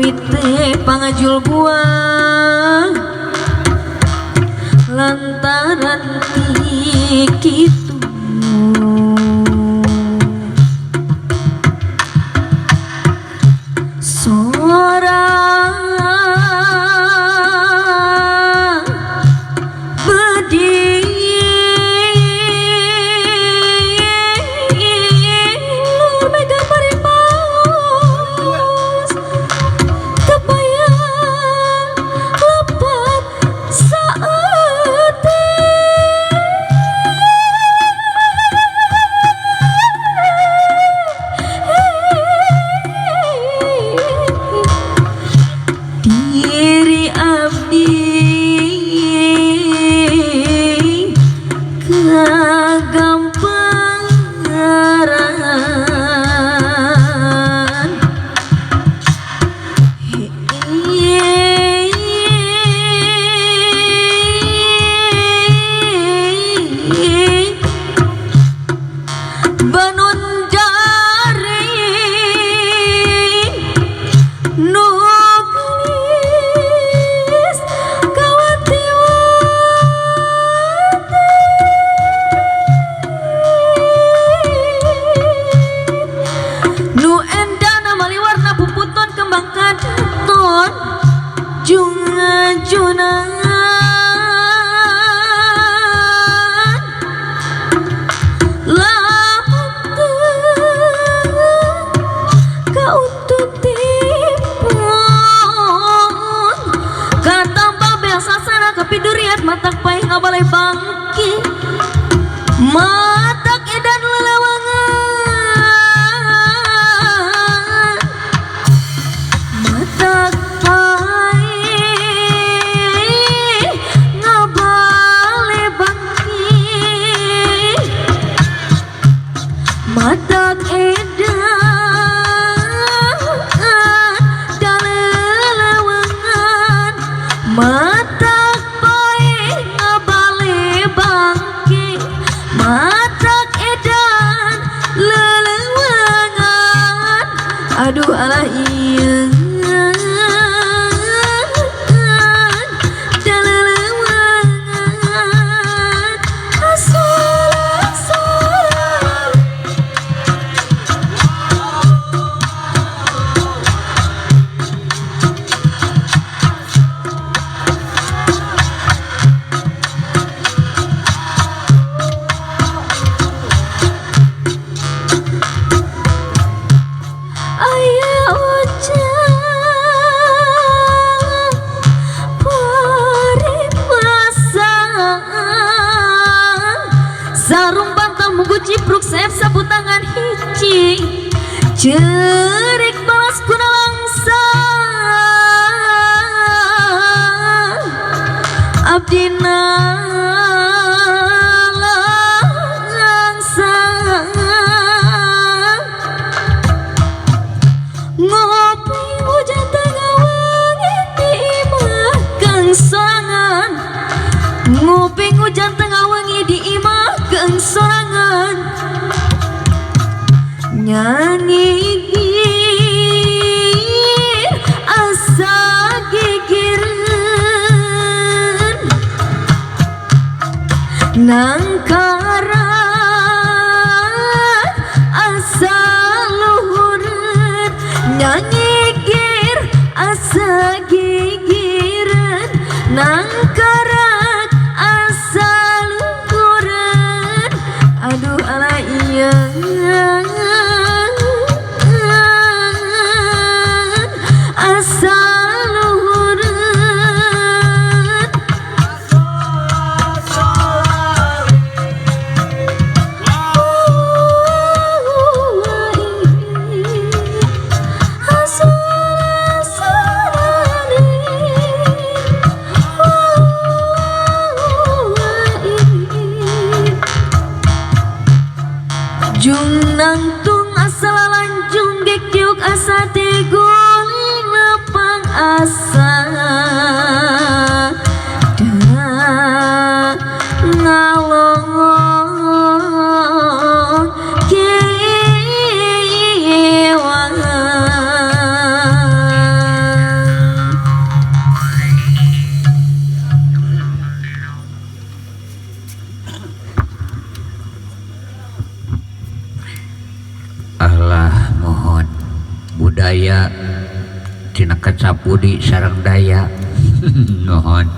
awit teh pangajul buah lantaran kitu sorang bedi nur mega paripaos kebayang lepat saat diri abdi kagampangaran banun daring nuklis kawatiwati nu endana maliwarna puputon kembang kadaton jungajunan kapiduriat matak pai ngabalai bangki matak edan lelewangan matak pai ngabalai bangki matak edan dan lelewangan matak matak edan lelewangan aduh alah iya dan lelewangan asal-asalan sarung bantal mugu cipruk sep sapu tangan hiji cerik balas kuna langsa abdina langsa ngopi hujan tengah wangi di imah kang sorangan ngopi hujan tengah wangi di imah kang sorangan nyanyi gigir asa gigiran nangkaran asa luhuran nyanyi gigir asa gigiran nangkaran asa luhuran aduh ala iya asa luhuran jung nangtung asal lanjung gekyuk asa teguling lepang asa da ngalong kewangan. daya tina kacapudi sareng daya nuhun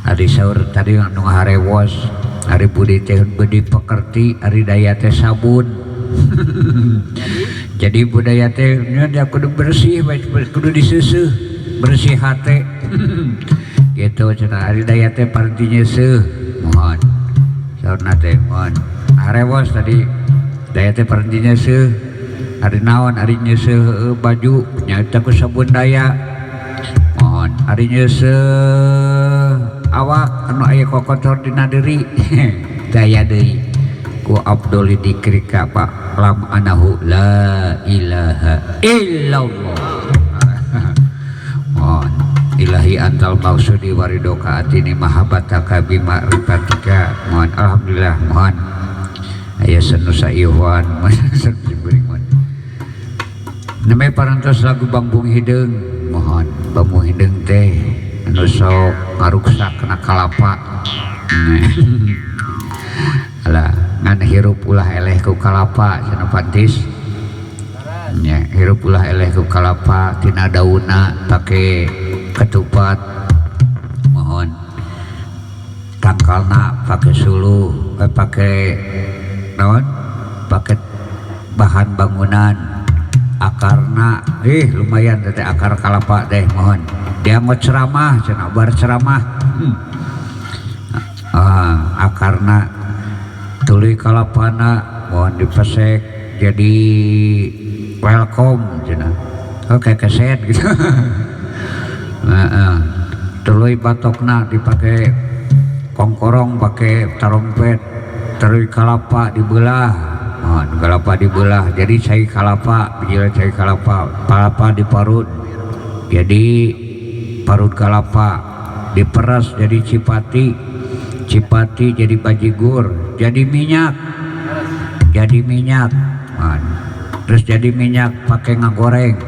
ari saur tadi anu harewos ari budi teh budi pekerti ari daya teh sabun jadi budaya teh nya kudu bersih kudu diseuseut bersih hate gitu cenah ari daya teh partinya seuh mohon saurna teh mohon harewos tadi daya teh partinya seuh ari naon ari nyeuseut baju nyaeta ku sabun daya mohon ari nyeuseut awak anu aya kokotor dina deuri daya deui ku Abdul dikrika Pak lam anahu la ilaha illallah mohon ilahi antal maksudi waridoka atini mahabbataka bima rifatika mohon alhamdulillah mohon aya sanusa ikhwan namanya parantos lagu Bambung Hideung mohon Bambung Hideung teh anu sok ngaruksak kena kalapa alah ngan hirup ulah eleh ku kalapa cenah pantis nya hirup ulah eleh ku kalapa tina daunna pake ketupat mohon tangkalna pake suluh pake naon pake bahan bangunan akarna lumayan teh akar kalapa deh mohon dia mau ceramah cenah bar ceramah akarna tuluy kalapana mohon dipesek jadi welcome cenah oke keset gitu tuluy batokna dipakai kongkorong pakai tarompet tuluy kalapa dibelah kalapa dibelah jadi cai kalapa bila cai kalapa diparut jadi parut kalapa diperas jadi cipati jadi bajigur jadi minyak terus jadi minyak pakai ngagoreng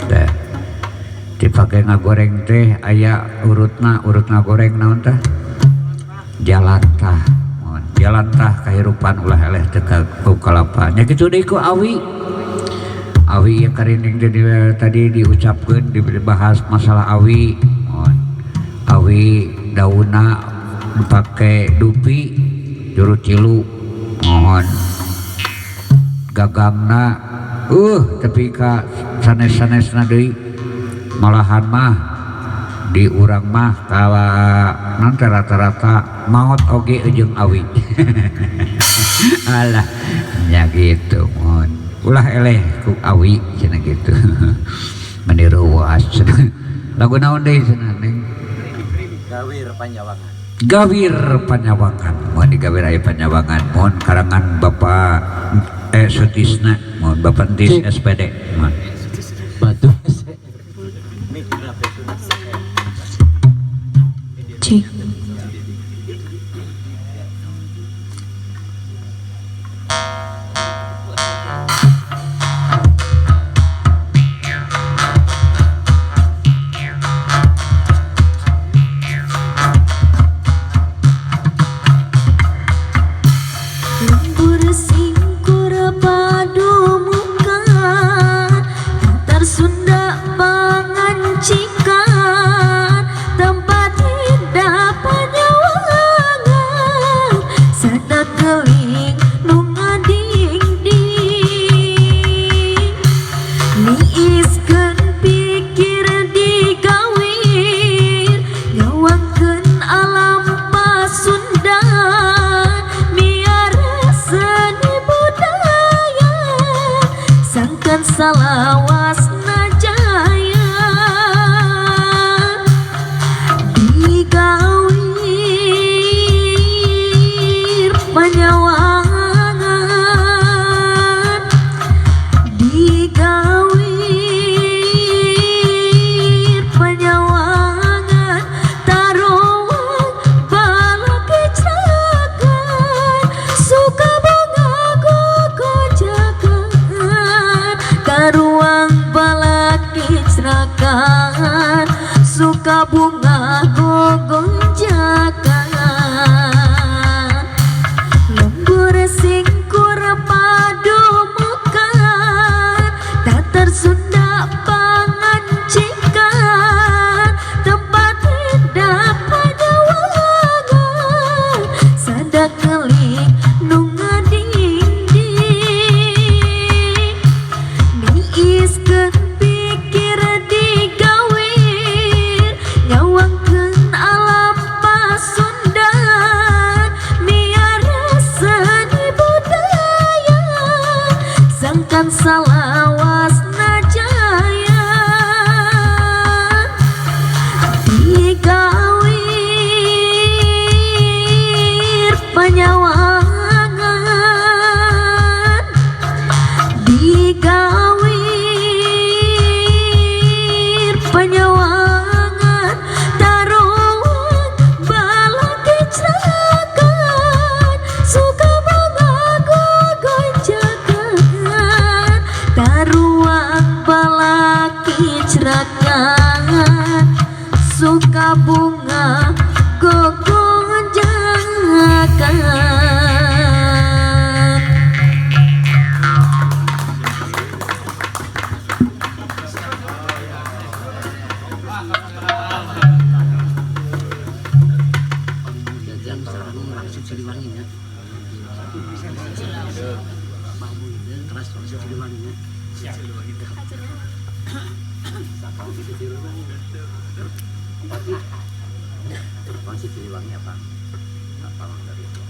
teh dipakai ngagoreng teh aya urutna goreng naon teh jalantah kehidupan ulah eleh teka ku kalapa nya kitu deui ku awi ya karining tadi diucapkeun dibahas masalah awi awi dauna dipake dupi juru cilu mohon gagangna tapi ka sanes-sanesna deui malahan mah di urang mah kawa nanti rata-rata maot oge ujung awi alah nya gitu mohon ulah eleh ku awi cenah gitu meniru was lagu naon deui cenah ning Gawir Panyawangan mohon digawir aya Panyawangan mohon karangan Bapak Sutisna mohon Bapak Entis SPD mohon batu cik salawasna jaya digawir Panyawangan digawir Panyawangan taruang balaki cakan suka bunga gogojakan karuang balaki cerakan suka bunga gogonjakan lembur singkur padu mekan tak tersunda digawir penyewangan taruhan balaki cerakan suka mengaku gonjakan taruhan balaki cerakan suka bunga gogonjakan. Masih Siliwangi apa? Apa dari itu?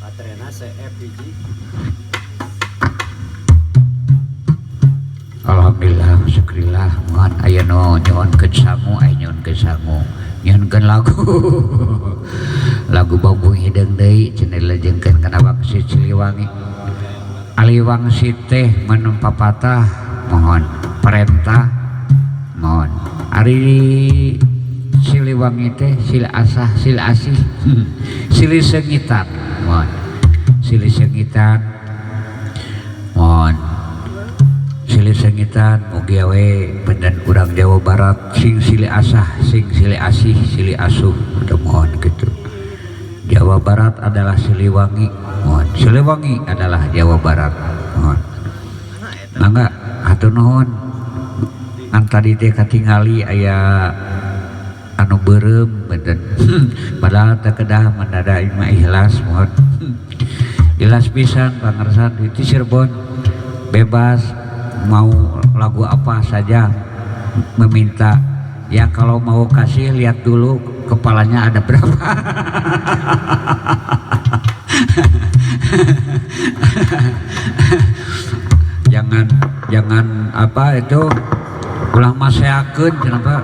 Patrena CFPG. Alhamdulillah, syukurillah, mohon aya nu nyoonkeun sangu, aya nyoonkeun sangu, nyoonkeun lagu, lagu Babung Hideung deui cenah dilejengkeun kana Waksi Siliwangi. Aliwangsi teh menem papatah, mohon perintah, mohon. Ari Siliwangi teh sil asah, sil asih, silih sengitan, mohon, silih sengitan, mohon. Silih sengitan mugi we pendan urang Jawa Barat sing silih asah sing silih asih silih asuh mohon gitu. Jawa Barat adalah Siliwangi, mohon. Siliwangi adalah Jawa Barat, mohon. Mangga hatur nuhun. An tadi teh katingali aya anu beureum beuteun. Padahal teu kedah mendadak imah ikhlas, mohon. Ikhlas pisan pangarsan di Cirebon bebas mau lagu apa saja meminta ya, kalau mau kasih lihat dulu kepalanya ada berapa. jangan apa itu ulah maseakeun kenapa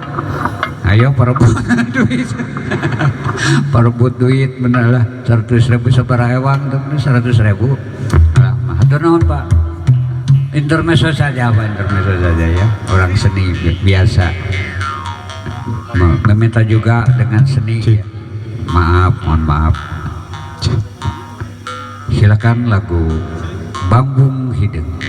ayo perebut duit perebut duit bener lah 100.000 sabaraha ewang 100.000 alah mah hatur nuhun Pak. Intermezzo saja Pak, intermezzo saja ya, orang seni biasa meminta juga dengan seni ya. Maaf, mohon maaf. Silakan lagu Babung Hideung.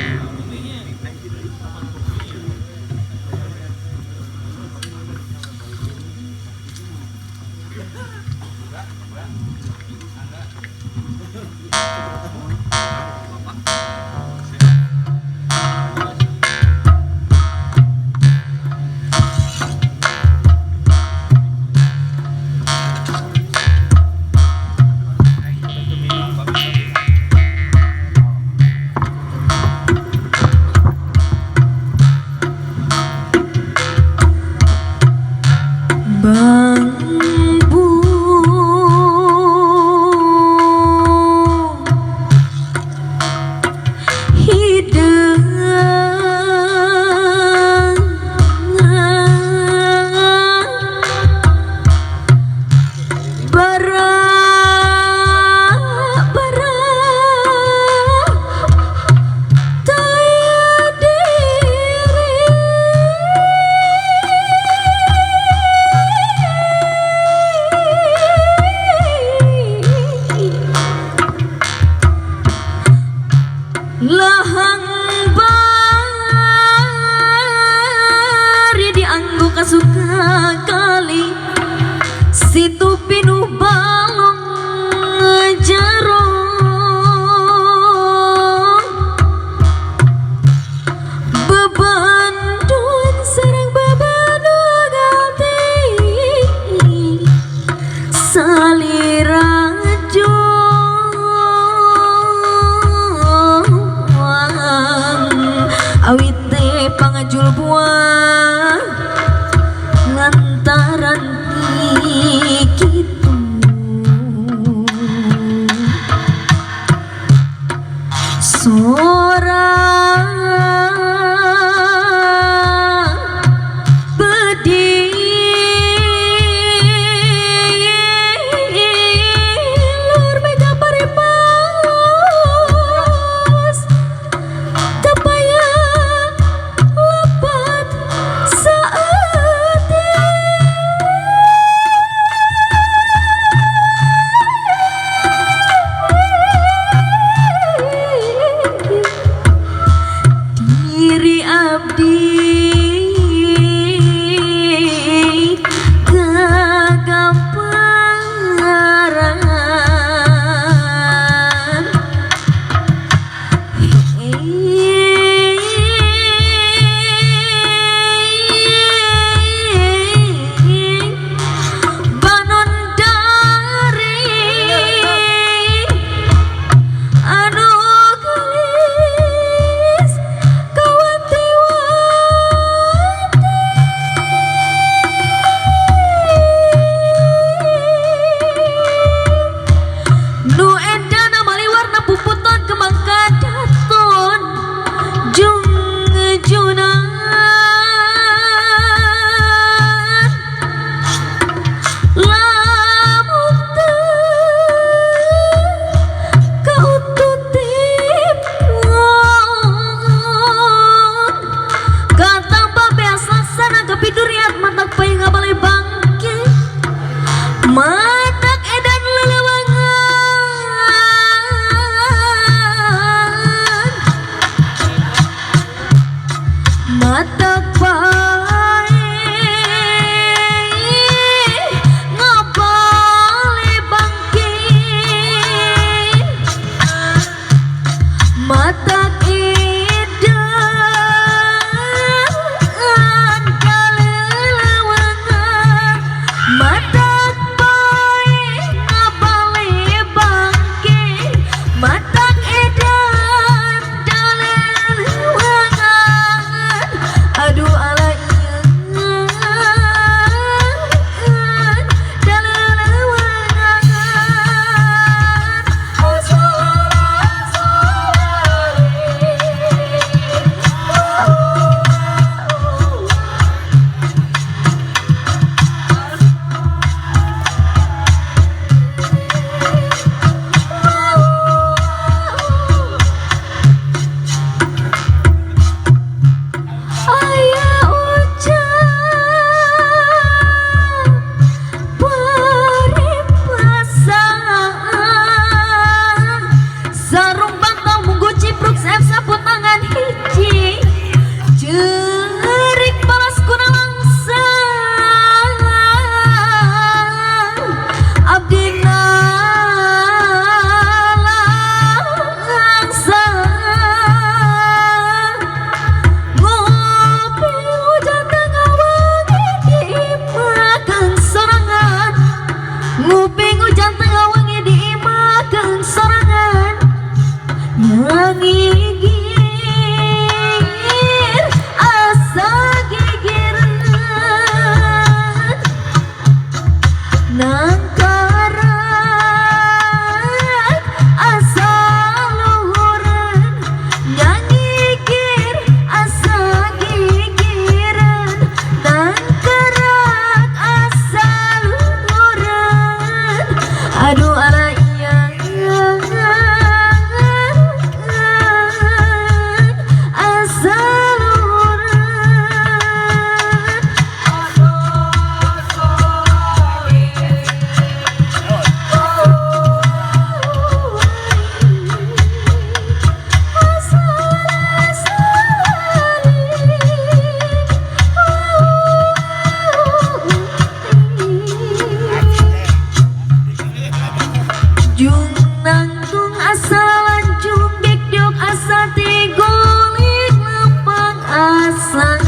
nangtung asa lanjung dek asa tegolik lempang asa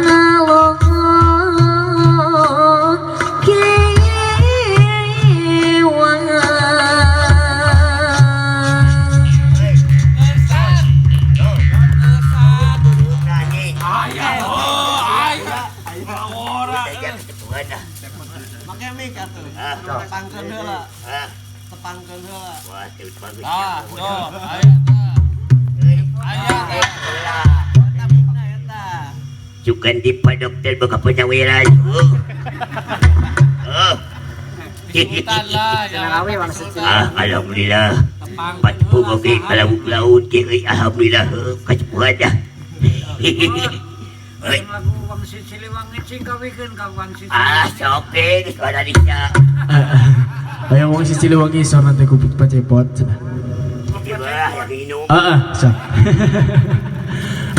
nalong kewan Make mik atuh. Tepangkeun heula. Tepangkeun heula. Wah, itu bagus. Ah, tuh, aya tah. Aya tah. Tabukna eta. Cukan di Pak Dokter boga penyawiran. Oh. Ikutan lah, jangan Alhamdulillah. Pat pugoge laut ge alhamdulillah kacepuan dah. Heuy. lagu Wangsit Siliwangi cing kawikeun ka Wangsit. Soke geus pada dicak. Ayaw mong si Siliwangi so nanti kupit pa cepot. Wah, yang minum. So.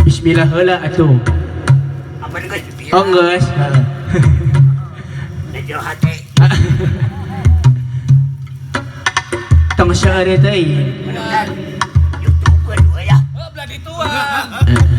Bismillah heula atuh. Apa geus? Oh geus. Najo hate. Tong saare teh. YouTube kan ya. Belah dituan.